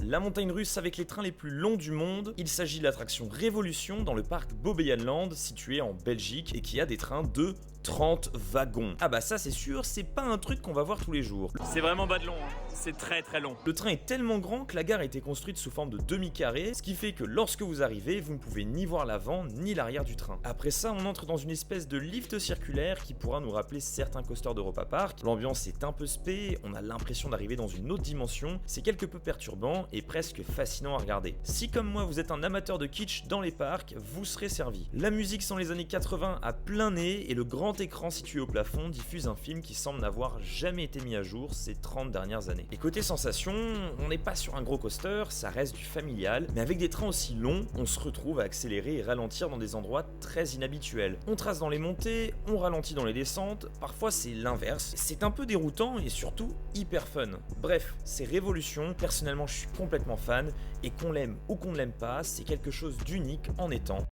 la montagne russe avec les trains les plus longs du monde. Il s'agit de l'attraction Révolution dans le parc Bobbejaanland situé en Belgique et qui a des trains de 30 wagons. Ah bah ça c'est sûr, c'est pas un truc qu'on va voir tous les jours. C'est vraiment bas de long, hein. C'est très très long. Le train est tellement grand que la gare a été construite sous forme de demi-carré, ce qui fait que lorsque vous arrivez, vous ne pouvez ni voir l'avant ni l'arrière du train. Après ça, on entre dans une espèce de lift circulaire qui pourra nous rappeler certains coasters d'Europa Park. L'ambiance est un peu spé, on a l'impression d'arriver dans une autre dimension, c'est quelque peu perturbant et presque fascinant à regarder. Si comme moi vous êtes un amateur de kitsch dans les parcs, vous serez servi. La musique sont les années 80 à plein nez et le grand écran situé au plafond diffuse un film qui semble n'avoir jamais été mis à jour ces 30 dernières années. Et côté sensation, on n'est pas sur un gros coaster, ça reste du familial, mais avec des trains aussi longs, on se retrouve à accélérer et ralentir dans des endroits très inhabituels. On trace dans les montées, on ralentit dans les descentes, parfois c'est l'inverse. C'est un peu déroutant et surtout hyper fun. Bref, c'est Révolution, personnellement je suis complètement fan, et qu'on l'aime ou qu'on ne l'aime pas, c'est quelque chose d'unique en étant